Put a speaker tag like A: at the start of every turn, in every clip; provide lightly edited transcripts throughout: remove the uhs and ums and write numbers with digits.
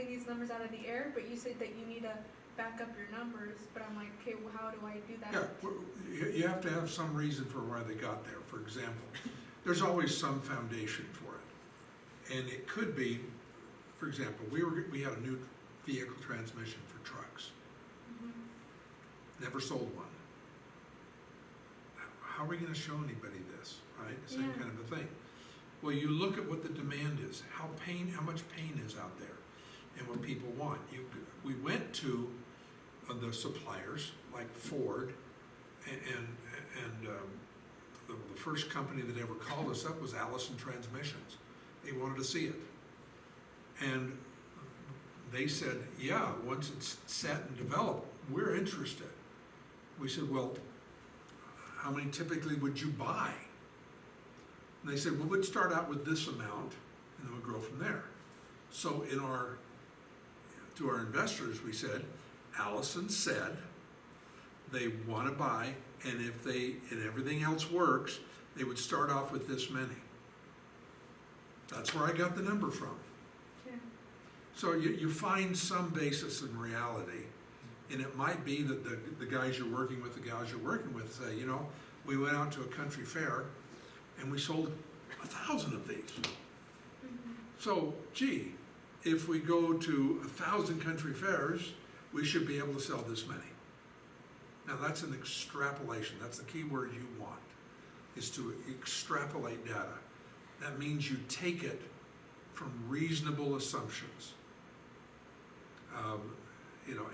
A: these numbers out of the air, but you said that you need to back up your numbers, but I'm like, okay, well, how do I do that?
B: Yeah, well, you have to have some reason for why they got there. For example, there's always some foundation for it. And it could be, for example, we had a new vehicle transmission for trucks.
A: Mhm.
B: Never sold one. How are we gonna show anybody this, right? Same
A: Yeah.
B: kind of a thing. Well, you look at what the demand is, how much pain is out there, and what people want. We went to the suppliers, like Ford, and the first company that ever called us up was Allison Transmissions. They wanted to see it. And they said, yeah, once it's set and developed, we're interested. We said, well, how many typically would you buy? And they said, well, we'd start out with this amount, and then we'll grow from there. So to our investors, we said, Allison said they want to buy, and if everything else works, they would start off with this many. That's where I got the number from.
A: Okay.
B: So you find some basis in reality, and it might be that the guys you're working with, the gals you're working with say, you know, we went out to a country fair and we sold 1,000 of these.
A: Mhm.
B: So, gee, if we go to 1,000 country fairs, we should be able to sell this many. Now that's an extrapolation, that's the key word you want, is to extrapolate data. That means you take it from reasonable assumptions.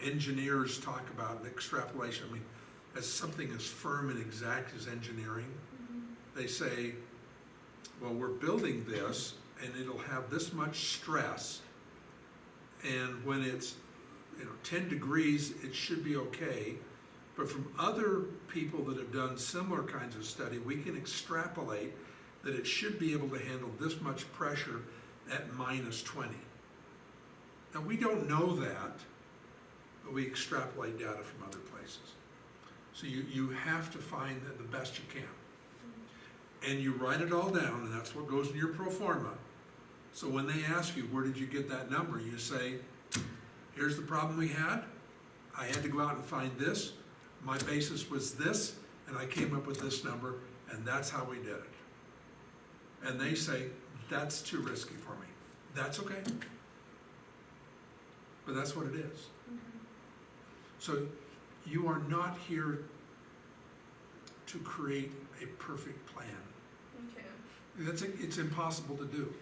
B: Engineers talk about an extrapolation. I mean, as something as firm and exact as engineering,
A: Mhm.
B: they say, well, we're building this and it'll have this much stress, and when it's 10 degrees, it should be okay. But from other people that have done similar kinds of study, we can extrapolate that it should be able to handle this much pressure at -20. Now, we don't know that, but we extrapolate data from other places. So you have to find the best you can. And you write it all down, and that's what goes in your pro forma. So when they ask you, where did you get that number? You say, here's the problem we had. I had to go out and find this. My basis was this, and I came up with this number, and that's how we did it. And they say, that's too risky for me. That's okay. But that's what it is.
A: Mhm.
B: So you are not here to create a perfect plan.
A: Okay.
B: It's impossible to do.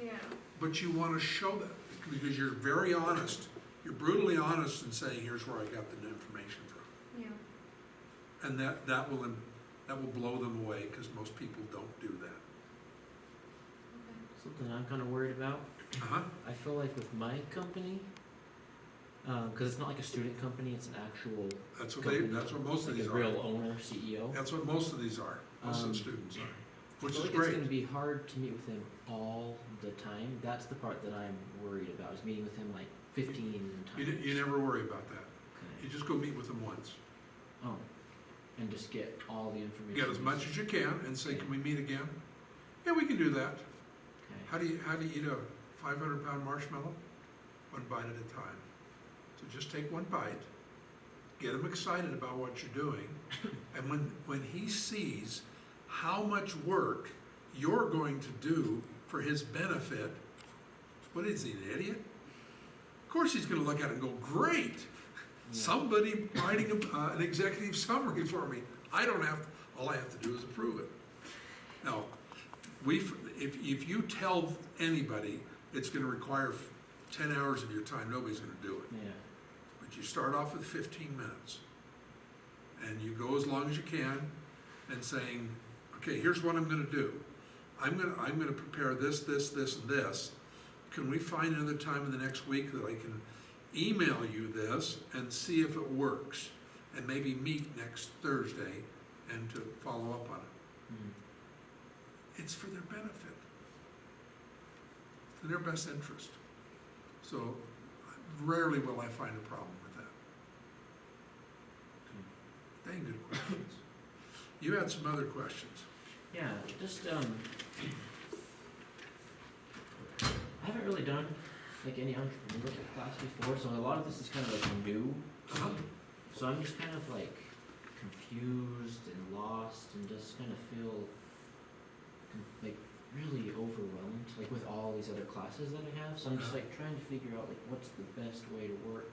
A: Yeah.
B: But you want to show that because you're very honest. You're brutally honest in saying, here's where I got the information from.
A: Yeah.
B: And that will blow them away because most people don't do that.
A: Okay.
C: Something I'm kind of worried about.
B: Uh-huh.
C: I feel like with my company, because it's not like a student company, it's an actual
B: That's
C: company,
B: what most of
C: like
B: these
C: a
B: are.
C: real owner, CEO.
B: That's what most of these are. Most of the
C: Um,
B: students are,
C: I
B: which
C: feel
B: is
C: like
B: great.
C: it's going to be hard to meet with him all the time. That's the part that I'm worried about, is meeting with him like 15 times.
B: You never worry about that.
C: Okay.
B: You just go meet with them once.
C: Oh, and just get all the information.
B: Get as much as you can and say, can we meet again? Yeah, we can do that.
C: Okay.
B: How do you eat a 500-pound marshmallow? One bite at a time. So just take one bite, get him excited about what you're doing, and when he sees how much work you're going to do for his benefit, what is he, an idiot? Of course he's going to look at it and go, great,
C: Yeah.
B: somebody writing an executive summary for me. All I have to do is approve it. Now, if you tell anybody it's going to require 10 hours of your time, nobody's going to do it.
C: Yeah.
B: But you start off with 15 minutes. And you go as long as you can and saying, okay, here's what I'm going to do. I'm going to prepare this, and this. Can we find another time in the next week that I can email you this and see if it works? And maybe meet next Thursday and to follow up on it.
C: Mm.
B: It's for their benefit. It's in their best interest. So rarely will I find a problem with that. Dang good questions. You had some other questions.
C: Yeah, just I haven't really done like any entrepreneurship class before, so a lot of this is kind of like new. to
B: Uh-huh.
C: me. So I'm just kind of like confused and lost and just kind of feel like really overwhelmed, like with all these other classes that I have. So I'm just
B: Yeah.
C: like trying to figure out like what's the best way to work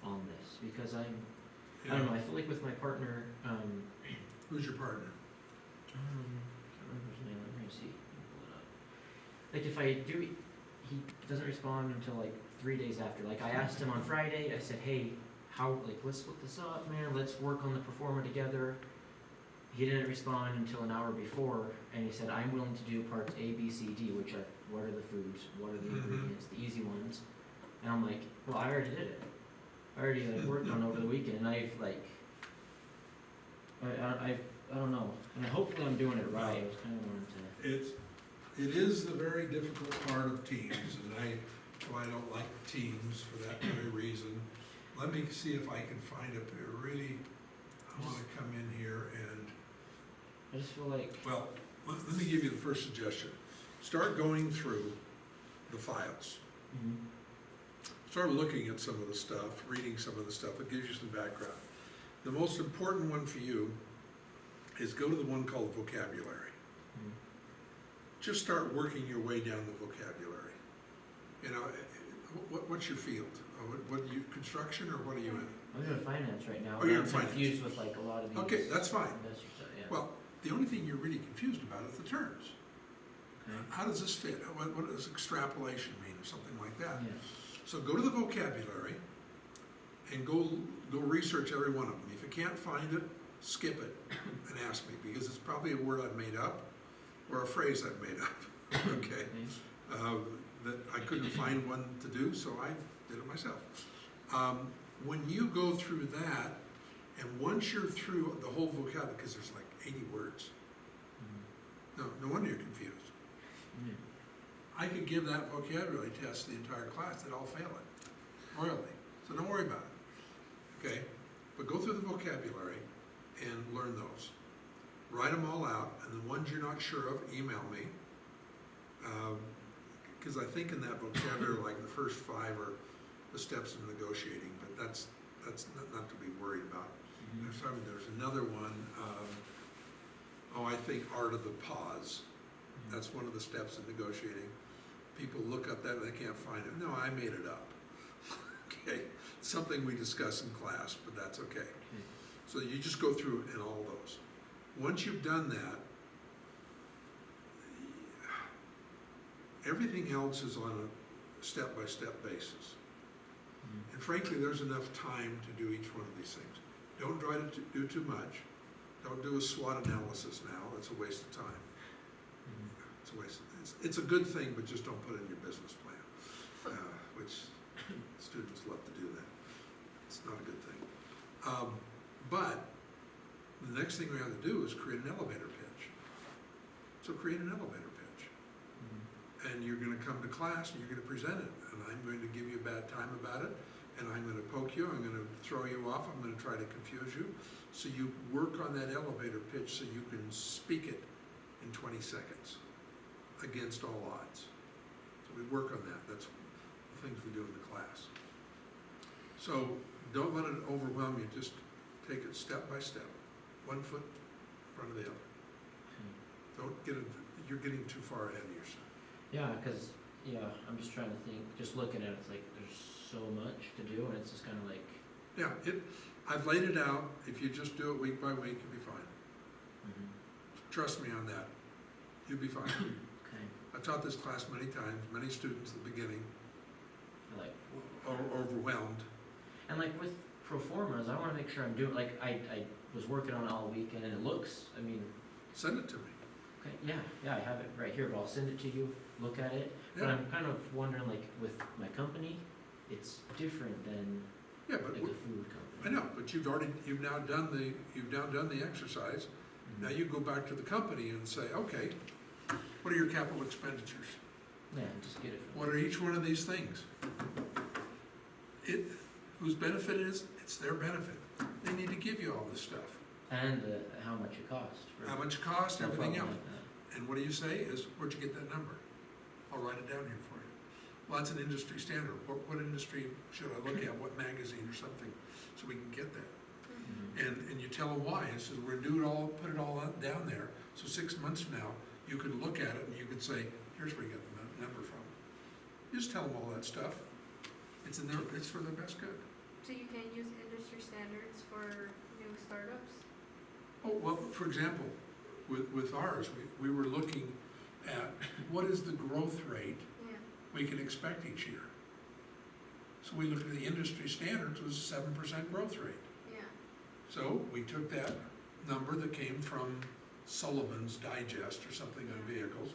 C: on this, because I
B: Yeah.
C: don't know, I feel like with my partner,
B: Who's your partner?
C: can't remember his name, let me see, let me pull it up. Like if I do, he doesn't respond until like 3 days after. Like I asked him on Friday, I said, hey, how, like, let's split this up, man, let's work on the performer together. He didn't respond until an hour before, and he said, I'm willing to do parts A, B, C, D, which are, what are the foods, what are the
B: Mhm.
C: ingredients, the easy ones. And I'm like, well, I already did it. I already like worked on it over the weekend, and I've like, I don't know, and hopefully I'm doing it right. I was kind of wanting to.
B: It is the very difficult part of teams, and I don't like teams for that very reason. Let me see if I can find a really, I wanna come in here and,
C: I just feel like,
B: well, let me give you the first suggestion. Start going through the files.
C: mhm,
B: Start looking at some of the stuff, reading some of the stuff, it gives you some background. The most important one for you is go to the one called vocabulary.
C: mhm.
B: Just start working your way down the vocabulary. You know, what's your field? What you, construction, or what are you in?
C: I'm doing finance right now.
B: Oh, you're
C: and
B: in
C: I'm
B: finance.
C: confused with like a lot of these.
B: Okay, that's fine.
C: Investor stuff, yeah.
B: Well, the only thing you're really confused about is the terms.
C: Okay.
B: How does this fit? What does extrapolation mean, or something like that?
C: Yeah.
B: So go to the vocabulary and go research every one of them. If you can't find it, skip it and ask me, because it's probably a word I've made up or a phrase I've made up, okay? That I couldn't find one to do, so I did it myself. When you go through that, and once you're through the whole vocabulary, because there's like 80 words,
C: Mhm.
B: no wonder you're confused.
C: Yeah.
B: I could give that vocabulary test to the entire class, they'd all fail it, royally, so don't worry about it, okay? But go through the vocabulary and learn those. Write them all out, and the ones you're not sure of, email me. Because I think in that vocabulary, like the first 5 are the steps of negotiating, but that's not to be worried about.
C: Mhm.
B: There's another one, I think art of the pause.
C: Mhm.
B: That's one of the steps in negotiating. People look up that and they can't find it. No, I made it up. Okay, something we discuss in class, but that's okay.
C: Okay.
B: So you just go through in all those. Once you've done that, everything else is on a step-by-step basis.
C: Mhm.
B: And frankly, there's enough time to do each one of these things. Don't try to do too much. Don't do a SWOT analysis now, that's a waste of time.
C: Mhm.
B: It's a waste, it's a good thing, but just don't put it in your business plan, which students love to do that. It's not a good thing. But the next thing we have to do is create an elevator pitch. So create an elevator pitch.
C: Mhm.
B: And you're gonna come to class and you're gonna present it, and I'm going to give you a bad time about it, and I'm gonna poke you, I'm gonna throw you off, I'm gonna try to confuse you. So you work on that elevator pitch so you can speak it in 20 seconds against all odds. So we work on that, that's the things we do in the class. So don't let it overwhelm you, just take it step by step, one foot in front of the other.
C: Okay.
B: Don't get it, you're getting too far ahead of yourself.
C: Yeah, because, I'm just trying to think, just looking at it, it's like, there's so much to do, and it's just kind of like,
B: Yeah, I've laid it out, if you just do it week by week, you'll be fine.
C: mhm.
B: Trust me on that, you'll be fine.
C: Okay,
B: I've taught this class many times, many students at the beginning
C: I like,
B: are overwhelmed.
C: and like with pro formas, I wanna make sure I'm doing, like, I was working on it all weekend, and it looks, I mean,
B: Send it to me.
C: okay, yeah, I have it right here, but I'll send it to you, look at it. But
B: Yeah,
C: I'm kind of wondering, like, with my company, it's different than
B: yeah, but,
C: like a food company.
B: I know, but you've now done the exercise.
C: Mhm.
B: Now you go back to the company and say, okay, what are your capital expenditures?
C: Yeah, just get it from
B: What are each one of these things? Whose benefit it is, it's their benefit. They need to give you all this stuff.
C: and how much it costs. For
B: How much it costs,
C: no
B: everything
C: problem
B: else.
C: like that.
B: And what do you say is, where'd you get that number? I'll write it down here for you. Well, that's an industry standard. What industry should I look at, what magazine or something, so we can get that? And you tell them why, and says, we're gonna do it all, put it all down there, so 6 months from now, you can look at it and you can say, here's where you got the number from. You just tell them all that stuff, it's in their, it's for their best good.
A: So you can use industry standards for new startups?
B: Oh, well, for example, with ours, we were looking at what is the growth rate
A: Yeah.
B: we can expect each year. So we looked at the industry standards was 7% growth rate.
A: Yeah.
B: So we took that number that came from Sullivan's Digest or something on vehicles,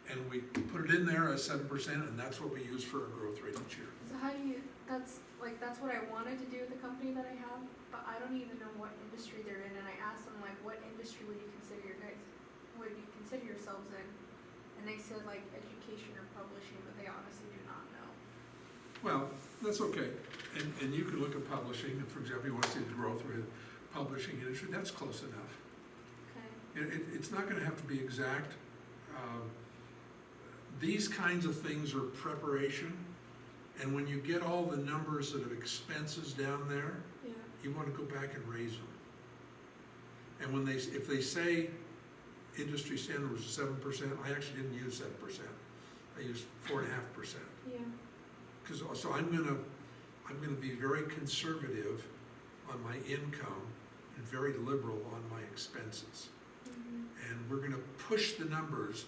B: and we put it in there as 7%, and that's what we use for our growth rate each year.
A: So how do you, that's what I wanted to do with the company that I have, but I don't even know what industry they're in, and I asked them like, what industry would you consider yourselves in? And they said like education or publishing, but they honestly do not know.
B: Well, that's okay, and you can look at publishing, and for example, you want to see the growth rate of publishing industry, that's close enough.
A: Okay.
B: It's not gonna have to be exact. These kinds of things are preparation, and when you get all the numbers that have expenses down there,
A: Yeah.
B: you wanna go back and raise them. And when if they say industry standard was 7%, I actually didn't use 7%. I used 4.5%.
A: Yeah.
B: So I'm gonna be very conservative on my income and very liberal on my expenses.
A: Mm-hmm.
B: And we're gonna push the numbers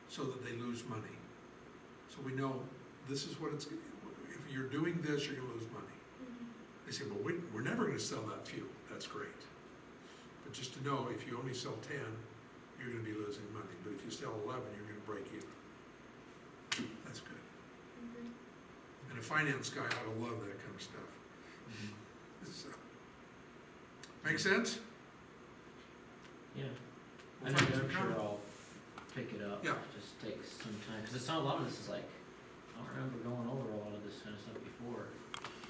B: so that they lose money. So we know this is what it's, if you're doing this, you're gonna lose money.
A: Mm-hmm.
B: They say, well, we're never gonna sell that few. That's great. But just to know, if you only sell 10, you're gonna be losing money. But if you sell 11, you're gonna break even. That's good.
A: Mm-hmm.
B: And a finance guy ought to love that kind of stuff. So, make sense?
C: Yeah,
B: Well,
C: I
B: thanks
C: know,
B: for
C: I'm sure
B: coming.
C: I'll pick it up.
B: Yeah.
C: It just takes some time, cause it's not, a lot of this is like, I don't remember going over a lot of this kind of stuff before.